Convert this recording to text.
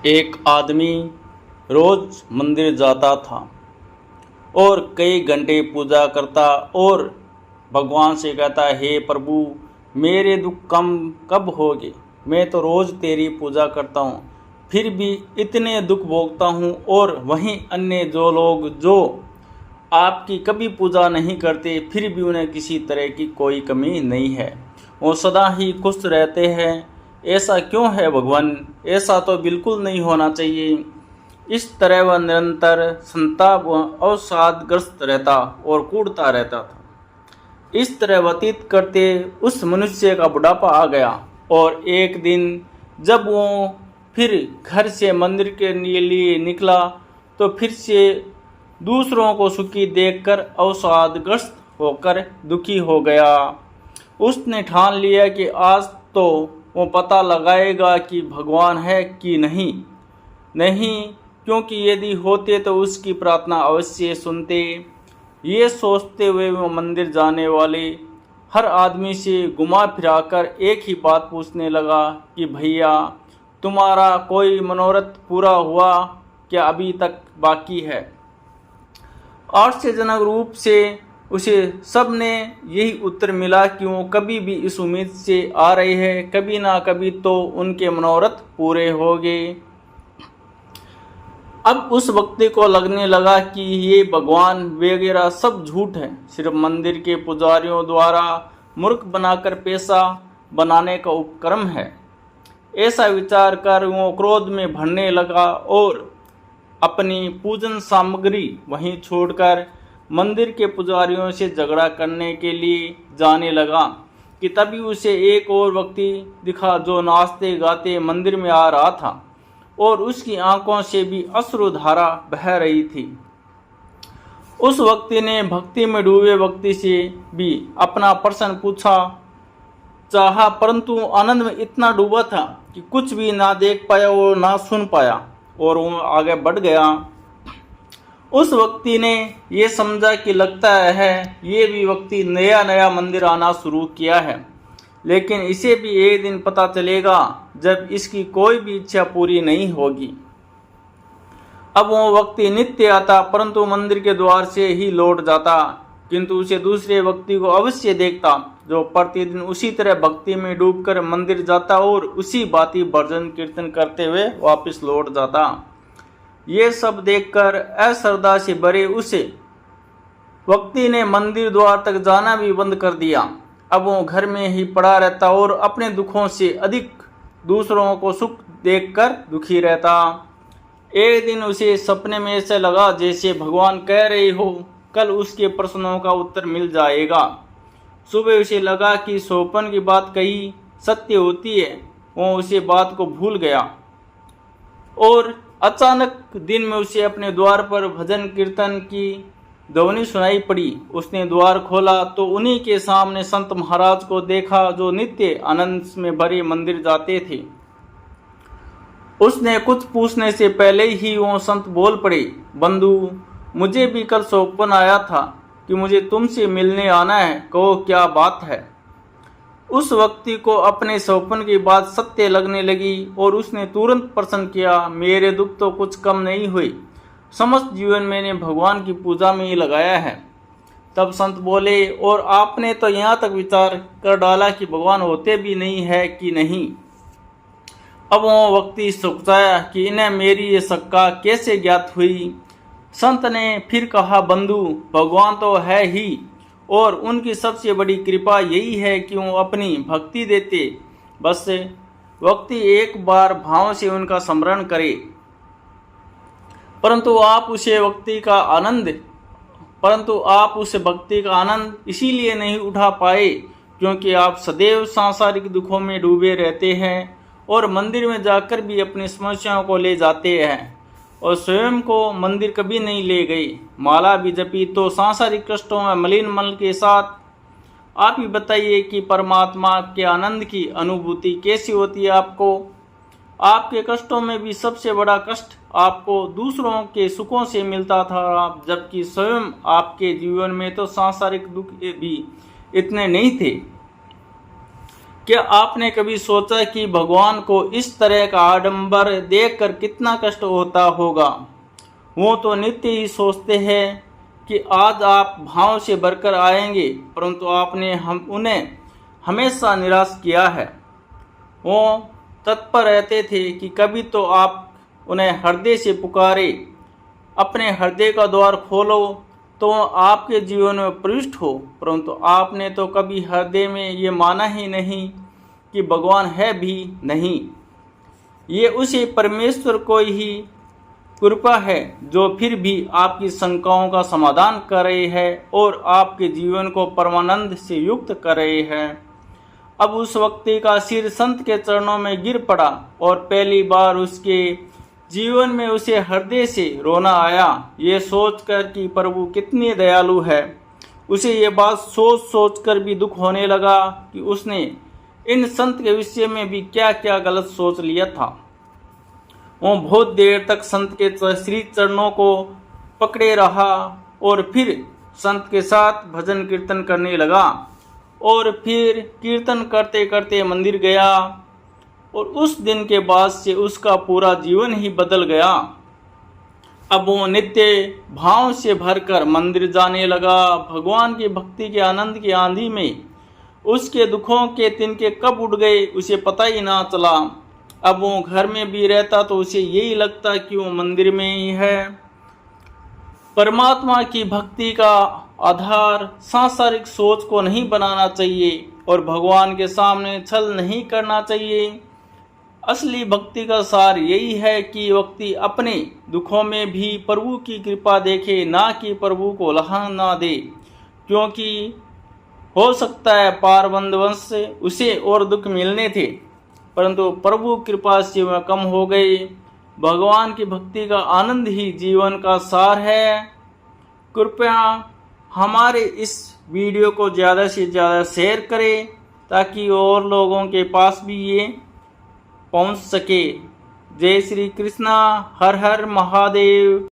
एक आदमी रोज मंदिर जाता था और कई घंटे पूजा करता और भगवान से कहता, हे प्रभु, मेरे दुख कम कब होंगे। मैं तो रोज़ तेरी पूजा करता हूँ, फिर भी इतने दुख भोगता हूँ। और वहीं अन्य जो लोग जो आपकी कभी पूजा नहीं करते, फिर भी उन्हें किसी तरह की कोई कमी नहीं है, वो सदा ही खुश रहते हैं। ऐसा क्यों है भगवान? ऐसा तो बिल्कुल नहीं होना चाहिए। इस तरह वह निरंतर संताप व अवसादग्रस्त रहता और कूदता रहता था। इस तरह व्यतीत करते उस मनुष्य का बुढ़ापा आ गया और एक दिन जब वो फिर घर से मंदिर के लिए निकला तो फिर से दूसरों को सुखी देखकर अवसादग्रस्त होकर दुखी हो गया। उसने ठान लिया कि आज तो वो पता लगाएगा कि भगवान है कि नहीं, क्योंकि यदि होते तो उसकी प्रार्थना अवश्य सुनते। ये सोचते हुए वो मंदिर जाने वाले हर आदमी से घुमा फिराकर एक ही बात पूछने लगा कि भैया, तुम्हारा कोई मनोरथ पूरा हुआ क्या अभी तक बाकी है? आश्चर्यजनक रूप से उसे सब ने यही उत्तर मिला कि वो कभी भी इस उम्मीद से आ रहे हैं, कभी ना कभी तो उनके मनोरथ पूरे होंगे। अब उस व्यक्ति को लगने लगा कि ये भगवान वगैरह सब झूठ है, सिर्फ मंदिर के पुजारियों द्वारा मूर्ख बनाकर पैसा बनाने का उपक्रम है। ऐसा विचार कर वो क्रोध में भरने लगा और अपनी पूजन सामग्री वहीं छोड़कर मंदिर के पुजारियों से झगड़ा करने के लिए जाने लगा कि तभी उसे एक और व्यक्ति दिखा जो नाचते गाते मंदिर में आ रहा था और उसकी आंखों से भी अश्रुधारा बह रही थी। उस व्यक्ति ने भक्ति में डूबे व्यक्ति से भी अपना प्रश्न पूछा चाहा, परंतु आनंद में इतना डूबा था कि कुछ भी ना देख पाया और ना सुन पाया और वो आगे बढ़ गया। उस व्यक्ति ने ये समझा कि लगता है ये भी व्यक्ति नया मंदिर आना शुरू किया है, लेकिन इसे भी एक दिन पता चलेगा जब इसकी कोई भी इच्छा पूरी नहीं होगी। अब वो व्यक्ति नित्य आता परंतु मंदिर के द्वार से ही लौट जाता, किंतु उसे दूसरे व्यक्ति को अवश्य देखता जो प्रतिदिन उसी तरह भक्ति में डूबकर मंदिर जाता और उसी बाती भजन कीर्तन करते हुए वापस लौट जाता। ये सब देखकर अश्रद्धा से भरे उसे व्यक्ति ने मंदिर द्वार तक जाना भी बंद कर दिया। अब वो घर में ही पड़ा रहता और अपने दुखों से अधिक दूसरों को सुख देखकर दुखी रहता। एक दिन उसे सपने में ऐसे लगा जैसे भगवान कह रहे हो कल उसके प्रश्नों का उत्तर मिल जाएगा। सुबह उसे लगा कि स्वप्न की बात कही सत्य होती है। वो उसे बात को भूल गया और अचानक दिन में उसे अपने द्वार पर भजन कीर्तन की ध्वनि सुनाई पड़ी। उसने द्वार खोला तो उन्हीं के सामने संत महाराज को देखा जो नित्य आनंद में भरे मंदिर जाते थे। उसने कुछ पूछने से पहले ही वो संत बोल पड़े, बंधु, मुझे भी कल स्वप्न आया था कि मुझे तुमसे मिलने आना है, कहो क्या बात है। उस व्यक्ति को अपने स्वप्न की बात सत्य लगने लगी और उसने तुरंत प्रश्न किया, मेरे दुख तो कुछ कम नहीं हुए, समस्त जीवन मैंने भगवान की पूजा में ही लगाया है। तब संत बोले, और आपने तो यहाँ तक विचार कर डाला कि भगवान होते भी नहीं है कि नहीं। अब वो व्यक्ति सोचा कि इन्हें मेरी ये शंका कैसे ज्ञात हुई। संत ने फिर कहा, बंधु, भगवान तो है ही और उनकी सबसे बड़ी कृपा यही है कि वो अपनी भक्ति देते, बस व्यक्ति एक बार भाव से उनका स्मरण करे। परंतु आप उस भक्ति का आनंद इसीलिए नहीं उठा पाए क्योंकि आप सदैव सांसारिक दुखों में डूबे रहते हैं और मंदिर में जाकर भी अपनी समस्याओं को ले जाते हैं और स्वयं को मंदिर कभी नहीं ले गए। माला भी जपी तो सांसारिक कष्टों में मलिन मन के साथ। आप ही बताइए कि परमात्मा के आनंद की अनुभूति कैसी होती है आपको? आपके कष्टों में भी सबसे बड़ा कष्ट आपको दूसरों के सुखों से मिलता था, जबकि स्वयं आपके जीवन में तो सांसारिक दुख भी इतने नहीं थे। क्या आपने कभी सोचा कि भगवान को इस तरह का आडंबर देखकर कितना कष्ट होता होगा? वो तो नित्य ही सोचते हैं कि आज आप भाव से भरकर आएंगे, परंतु आपने उन्हें हमेशा निराश किया है। वो तत्पर रहते थे कि कभी तो आप उन्हें हृदय से पुकारे, अपने हृदय का द्वार खोलो तो आपके जीवन में प्रविष्ट हो, परंतु आपने तो कभी हृदय में ये माना ही नहीं कि भगवान है भी नहीं। ये उसी परमेश्वर को ही कृपा है जो फिर भी आपकी शंकाओं का समाधान कर रहे हैं और आपके जीवन को परमानंद से युक्त कर रहे हैं। अब उस व्यक्ति का सिर संत के चरणों में गिर पड़ा और पहली बार उसके जीवन में उसे हृदय से रोना आया, ये सोचकर कि प्रभु कितनी दयालु है। उसे ये बात सोच सोच कर भी दुख होने लगा कि उसने इन संत के विषय में भी क्या क्या गलत सोच लिया था। वो बहुत देर तक संत के श्री चरणों को पकड़े रहा और फिर संत के साथ भजन कीर्तन करने लगा और फिर कीर्तन करते करते मंदिर गया और उस दिन के बाद से उसका पूरा जीवन ही बदल गया। अब वो नित्य भाव से भरकर मंदिर जाने लगा। भगवान की भक्ति के आनंद की आंधी में उसके दुखों के तिनके कब उड़ गए उसे पता ही ना चला। अब वो घर में भी रहता तो उसे यही लगता कि वो मंदिर में ही है। परमात्मा की भक्ति का आधार सांसारिक सोच को नहीं बनाना चाहिए और भगवान के सामने छल नहीं करना चाहिए। असली भक्ति का सार यही है कि व्यक्ति अपने दुखों में भी प्रभु की कृपा देखे, ना कि प्रभु को लहाना दे, क्योंकि हो सकता है पारबंद वंश से उसे और दुख मिलने थे, परंतु प्रभु कृपा से वह कम हो गए। भगवान की भक्ति का आनंद ही जीवन का सार है। कृपया हमारे इस वीडियो को ज़्यादा से ज़्यादा शेयर करें ताकि और लोगों के पास भी ये पहुंच सके। जय श्री कृष्णा, हर हर महादेव।